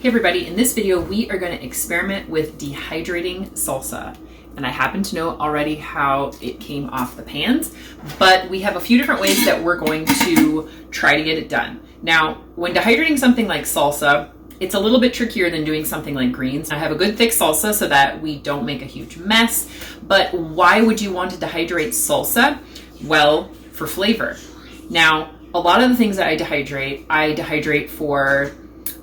Hey everybody, in this video we are going to experiment with dehydrating salsa. And I happen to know already how it came off the pans, but we have a few different ways that we're going to try to get it done. Now, when dehydrating something like salsa, it's a little bit trickier than doing something like greens. I have a good thick salsa so that we don't make a huge mess, but why would you want to dehydrate salsa? Well, for flavor. Now, a lot of the things that I dehydrate for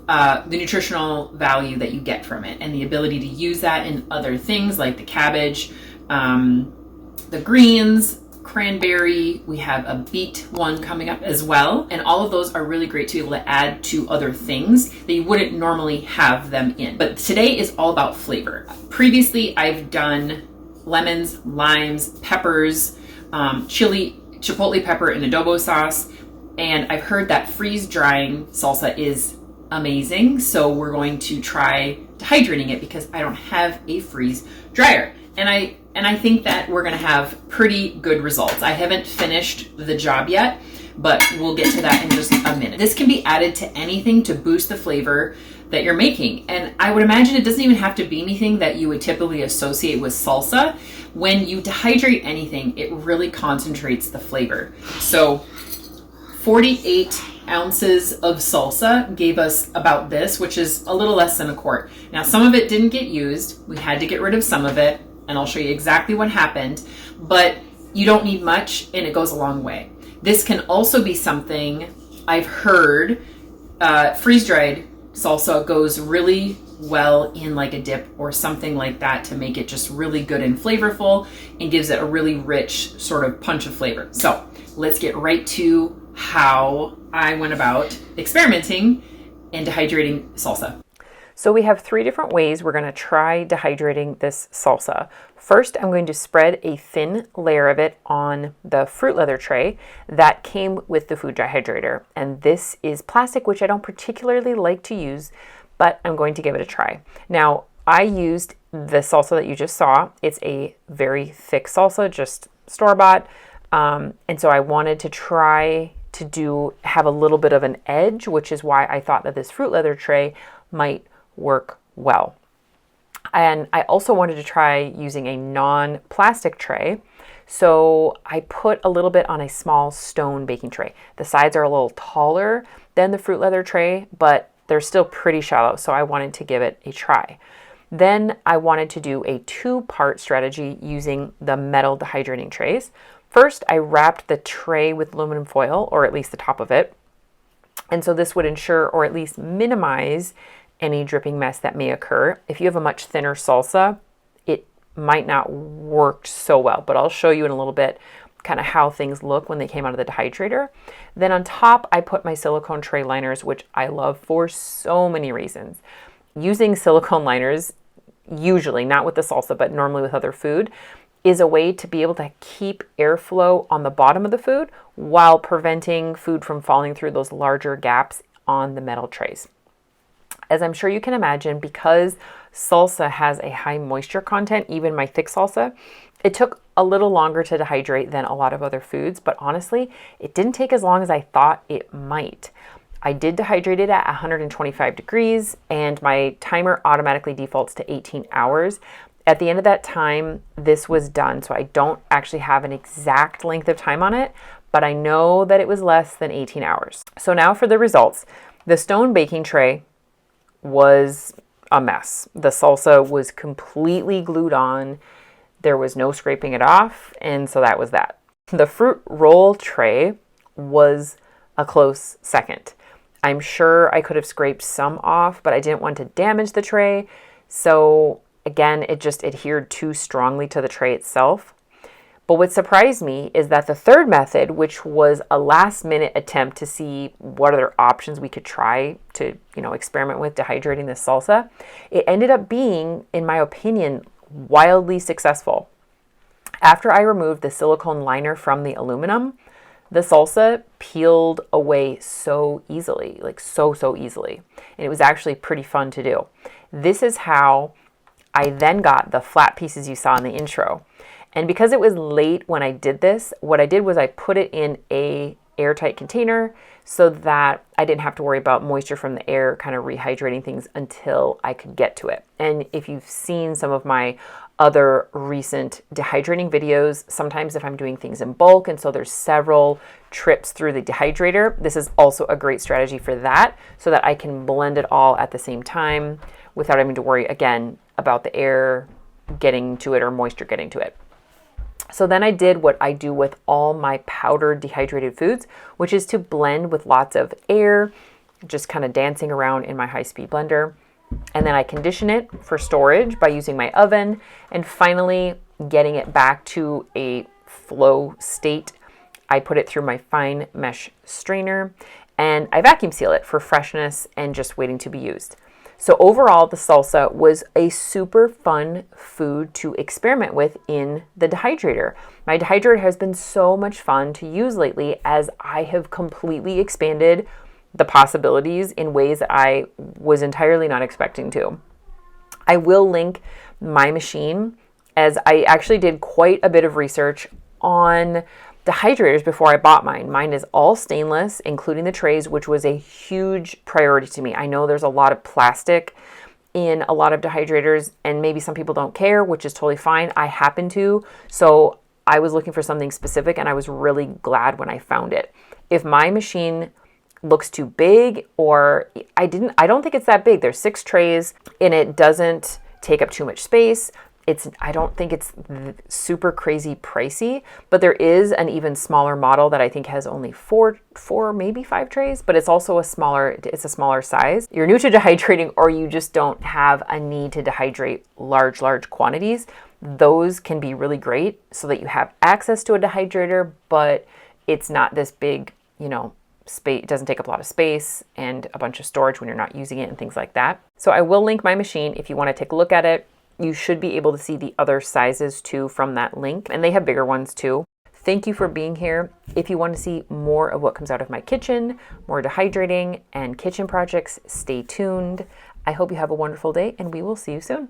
the nutritional value that you get from it and the ability to use that in other things like the cabbage, the greens, cranberry. We have a beet one coming up as well. And all of those are really great to be able to add to other things that you wouldn't normally have them in. But today is all about flavor. Previously, I've done lemons, limes, peppers, chili, chipotle pepper and adobo sauce. And I've heard that freeze drying salsa is amazing. So we're going to try dehydrating it because I don't have a freeze dryer. And I think that we're going to have pretty good results. I haven't finished the job yet, but we'll get to that in just a minute. This can be added to anything to boost the flavor that you're making. And I would imagine it doesn't even have to be anything that you would typically associate with salsa. When you dehydrate anything, it really concentrates the flavor. So 48 ounces of salsa gave us about this, which is a little less than a quart. Now, some of it didn't get used. We had to get rid of some of it, and I'll show you exactly what happened, but you don't need much and it goes a long way. This can also be something I've heard, freeze-dried salsa goes really well in like a dip or something like that to make it just really good and flavorful and gives it a really rich sort of punch of flavor. So let's get right to how I went about experimenting and dehydrating salsa. So we have three different ways we're going to try dehydrating this salsa. First, I'm going to spread a thin layer of it on the fruit leather tray that came with the food dehydrator. And this is plastic, which I don't particularly like to use, but I'm going to give it a try. Now, I used the salsa that you just saw. It's a very thick salsa, just store-bought. And so I wanted to try to have a little bit of an edge, which is why I thought that this fruit leather tray might work well. And I also wanted to try using a non-plastic tray. So I put a little bit on a small stone baking tray. The sides are a little taller than the fruit leather tray, but they're still pretty shallow. So I wanted to give it a try. Then I wanted to do a two-part strategy using the metal dehydrating trays. First, I wrapped the tray with aluminum foil, or at least the top of it. And so this would ensure, or at least minimize, any dripping mess that may occur. If you have a much thinner salsa, it might not work so well, but I'll show you in a little bit kind of how things look when they came out of the dehydrator. Then on top, I put my silicone tray liners, which I love for so many reasons. Using silicone liners, usually, not with the salsa, but normally with other food, is a way to be able to keep airflow on the bottom of the food while preventing food from falling through those larger gaps on the metal trays. As I'm sure you can imagine, because salsa has a high moisture content, even my thick salsa, it took a little longer to dehydrate than a lot of other foods, but honestly, it didn't take as long as I thought it might. I did dehydrate it at 125 degrees and my timer automatically defaults to 18 hours. At the end of that time, this was done. So I don't actually have an exact length of time on it, but I know that it was less than 18 hours. So now for the results. The stone baking tray was a mess. The salsa was completely glued on. There was no scraping it off. And so that was that. The fruit roll tray was a close second. I'm sure I could have scraped some off, but I didn't want to damage the tray. So again, it just adhered too strongly to the tray itself. But what surprised me is that the third method, which was a last minute attempt to see what other options we could try to, experiment with dehydrating this salsa, it ended up being, in my opinion, wildly successful. After I removed the silicone liner from the aluminum, the salsa peeled away so easily, like so easily. And it was actually pretty fun to do. This is how I then got the flat pieces you saw in the intro. And because it was late when I did this, what I did was I put it in a airtight container so that I didn't have to worry about moisture from the air kind of rehydrating things until I could get to it. And if you've seen some of my other recent dehydrating videos, sometimes if I'm doing things in bulk and so there's several trips through the dehydrator, this is also a great strategy for that, so that I can blend it all at the same time without having to worry again about the air getting to it or moisture getting to it. So then I did what I do with all my powdered dehydrated foods, which is to blend with lots of air, just kind of dancing around in my high-speed blender. And then I condition it for storage by using my oven, and finally getting it back to a flow state. I put it through my fine mesh strainer and I vacuum seal it for freshness and just waiting to be used. So overall, the salsa was a super fun food to experiment with in the dehydrator. My dehydrator has been so much fun to use lately, as I have completely expanded the possibilities in ways that I was entirely not expecting to. I will link my machine, as I actually did quite a bit of research on dehydrators before I bought mine. Mine is all stainless, including the trays, which was a huge priority to me. I know there's a lot of plastic in a lot of dehydrators, and maybe some people don't care, which is totally fine. I happen to, so I was looking for something specific, and I was really glad when I found it. If my machine looks too big, or I don't think it's that big. There's 6 trays and it doesn't take up too much space. I don't think it's super crazy pricey, but there is an even smaller model that I think has only 4, maybe 5 trays, but it's also it's a smaller size. You're new to dehydrating, or you just don't have a need to dehydrate large quantities. Those can be really great so that you have access to a dehydrator, but it's not this big, space. It doesn't take up a lot of space and a bunch of storage when you're not using it and things like that. So I will link my machine if you want to take a look at it. You should be able to see the other sizes too from that link, and they have bigger ones too. Thank you for being here. If you want to see more of what comes out of my kitchen, more dehydrating and kitchen projects, stay tuned. I hope you have a wonderful day, and we will see you soon.